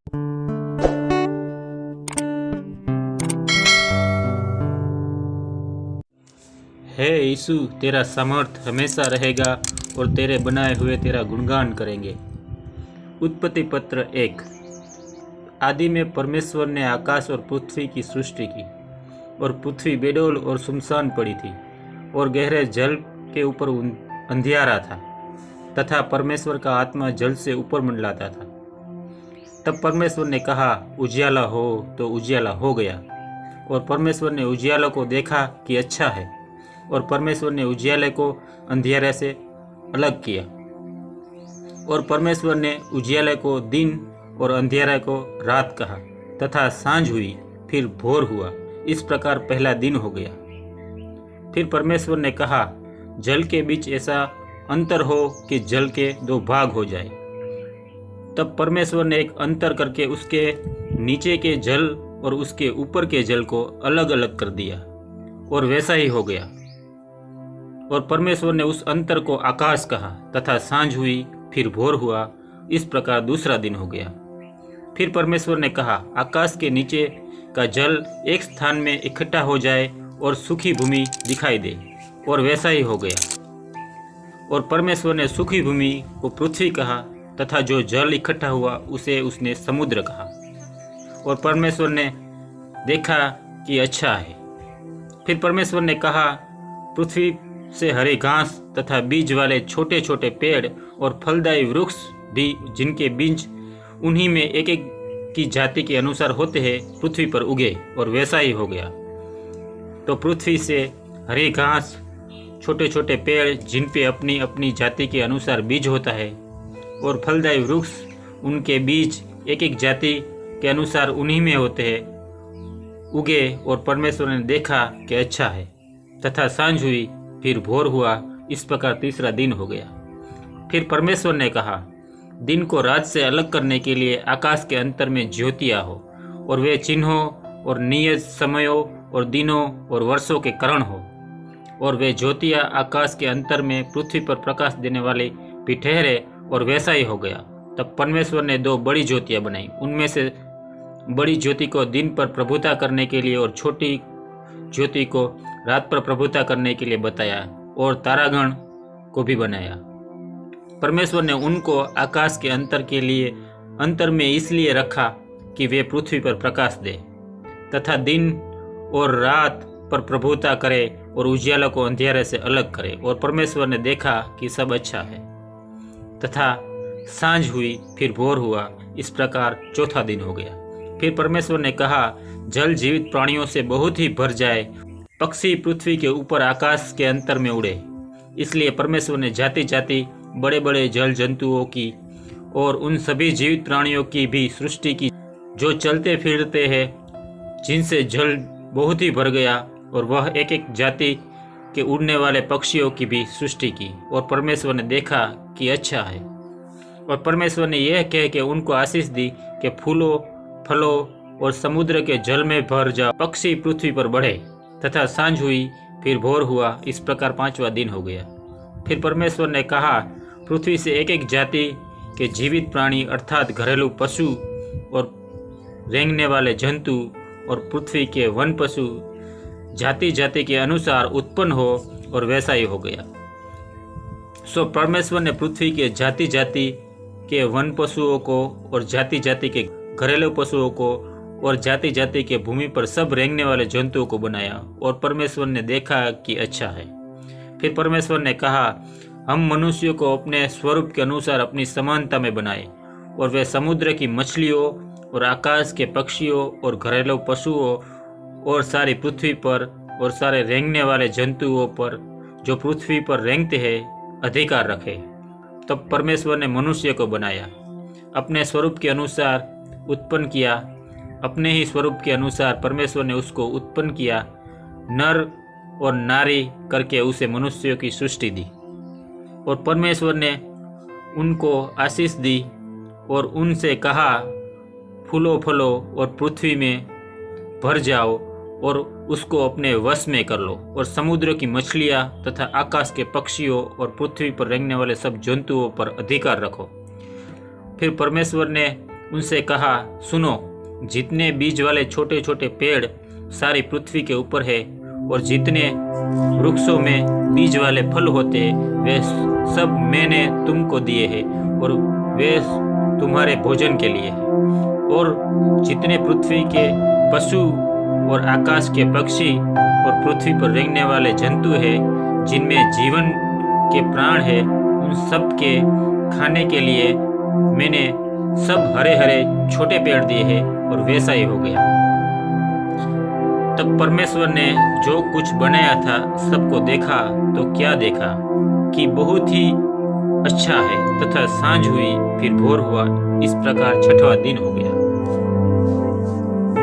हे यीशु, तेरा सामर्थ हमेशा रहेगा और तेरे बनाए हुए तेरा गुणगान करेंगे। उत्पत्ति पत्र 1। आदि में परमेश्वर ने आकाश और पृथ्वी की सृष्टि की, और पृथ्वी बेडौल और सुनसान पड़ी थी, और गहरे जल के ऊपर अंधियारा था, तथा परमेश्वर का आत्मा जल से ऊपर मंडलाता था। तब परमेश्वर ने कहा, उजियाला हो, तो उजियाला हो गया। और परमेश्वर ने उजियाला को देखा कि अच्छा है, और परमेश्वर ने उजियाले को अंधियारे से अलग किया। और परमेश्वर ने उजियाले को दिन और अंधियारे को रात कहा, तथा सांझ हुई, फिर भोर हुआ। इस प्रकार पहला दिन हो गया। फिर परमेश्वर ने कहा, जल के बीच ऐसा अंतर हो कि जल के 2 भाग हो जाए। तब परमेश्वर ने एक अंतर करके उसके नीचे के जल और उसके ऊपर के जल को अलग अलग कर दिया, और वैसा ही हो गया। और परमेश्वर ने उस अंतर को आकाश कहा, तथा सांझ हुई, फिर भोर हुआ। इस प्रकार दूसरा दिन हो गया। फिर परमेश्वर ने कहा, आकाश के नीचे का जल एक स्थान में इकट्ठा हो जाए और सूखी भूमि दिखाई दे, और वैसा ही हो गया। और परमेश्वर ने सूखी भूमि को पृथ्वी कहा, तथा जो जल इकट्ठा हुआ उसे उसने समुद्र कहा। और परमेश्वर ने देखा कि अच्छा है। फिर परमेश्वर ने कहा, पृथ्वी से हरे घास तथा बीज वाले छोटे छोटे पेड़ और फलदायी वृक्ष भी, जिनके बीज उन्हीं में एक एक की जाति के अनुसार होते हैं, पृथ्वी पर उगे, और वैसा ही हो गया। तो पृथ्वी से हरी घास, छोटे छोटे पेड़ जिन पे अपनी अपनी जाति के अनुसार बीज होता है, और फलदायी वृक्ष, उनके बीज एक एक जाति के अनुसार उन्हीं में होते हैं, उगे। और परमेश्वर ने देखा कि अच्छा है। तथा सांझ हुई, फिर भोर हुआ। इस प्रकार तीसरा दिन हो गया। फिर परमेश्वर ने कहा, दिन को रात से अलग करने के लिए आकाश के अंतर में ज्योतियाँ हो, और वे चिन्हों और नियत समयों और दिनों और वर्षों के कारण हो। और वे ज्योतियाँ आकाश के अंतर में पृथ्वी पर प्रकाश देने वाली भी ठहरे, और वैसा ही हो गया। तब परमेश्वर ने 2 बड़ी ज्योतियाँ बनाई। उनमें से बड़ी ज्योति को दिन पर प्रभुता करने के लिए, और छोटी ज्योति को रात पर प्रभुता करने के लिए बताया, और तारागण को भी बनाया। परमेश्वर ने उनको आकाश के अंतर के लिए अंतर में इसलिए रखा कि वे पृथ्वी पर प्रकाश दे, तथा दिन और रात पर प्रभुता करे, और उजियाला को अंधियारे से अलग करे। और परमेश्वर ने देखा कि सब अच्छा है। तथा सांझ हुई, फिर भोर हुआ। इस प्रकार चौथा दिन हो गया। फिर परमेश्वर ने कहा, जल जीवित प्राणियों से बहुत ही भर जाए, पक्षी पृथ्वी के ऊपर आकाश के अंतर में उड़े। इसलिए परमेश्वर ने जाति जाति बड़े बड़े जल जंतुओं की और उन सभी जीवित प्राणियों की भी सृष्टि की, जो चलते फिरते हैं, जिनसे जल बहुत ही भर गया। और वह एक एक जाति के उड़ने वाले पक्षियों की भी सृष्टि की। और परमेश्वर ने देखा कि अच्छा है। और परमेश्वर ने यह कह के उनको आशीष दी कि फूलों, फलों और समुद्र के जल में भर जाओ, पक्षी पृथ्वी पर बढ़े। तथा सांझ हुई, फिर भोर हुआ। इस प्रकार 5वां दिन हो गया। फिर परमेश्वर ने कहा, पृथ्वी से एक एक जाति के जीवित प्राणी, अर्थात घरेलू पशु और रेंगने वाले जंतु, और पृथ्वी के वन पशु जाति जाति के अनुसार उत्पन्न हो, और वैसा ही हो गया। सो परमेश्वर ने पृथ्वी के जाति जाति के वन पशुओं को, और जाति जाति के घरेलू पशुओं को, और जाति जाति के भूमि पर सब रेंगने वाले जंतुओं को बनाया। और परमेश्वर ने देखा कि अच्छा है। फिर परमेश्वर ने कहा, हम मनुष्यों को अपने स्वरूप के अनुसार अपनी समानता में बनाए, और वे समुद्र की मछलियों और आकाश के पक्षियों और घरेलू पशुओं और सारी पृथ्वी पर और सारे रेंगने वाले जंतुओं पर जो पृथ्वी पर रेंगते हैं अधिकार रखे। तब परमेश्वर ने मनुष्य को बनाया, अपने स्वरूप के अनुसार उत्पन्न किया। अपने ही स्वरूप के अनुसार परमेश्वर ने उसको उत्पन्न किया, नर और नारी करके उसे मनुष्यों की सृष्टि दी। और परमेश्वर ने उनको आशीष दी, और उनसे कहा, फूलो फलो और पृथ्वी में भर जाओ, और उसको अपने वश में कर लो, और समुद्र की मछलियाँ तथा आकाश के पक्षियों और पृथ्वी पर रेंगने वाले सब जंतुओं पर अधिकार रखो। फिर परमेश्वर ने उनसे कहा, सुनो, जितने बीज वाले छोटे छोटे पेड़ सारी पृथ्वी के ऊपर है और जितने वृक्षों में बीज वाले फल होते हैं वे सब मैंने तुमको दिए हैं और वे तुम्हारे भोजन के लिए हैं। और जितने पृथ्वी के पशु और आकाश के पक्षी और पृथ्वी पर रहने वाले जंतु हैं जिनमें जीवन के प्राण है, उन सब के खाने के लिए मैंने सब हरे हरे छोटे पेड़ दिए हैं। और वैसा ही हो गया। तब परमेश्वर ने जो कुछ बनाया था सबको देखा तो क्या देखा कि बहुत ही अच्छा है, तथा सांझ हुई, फिर भोर हुआ। इस प्रकार 6वां दिन हो गया।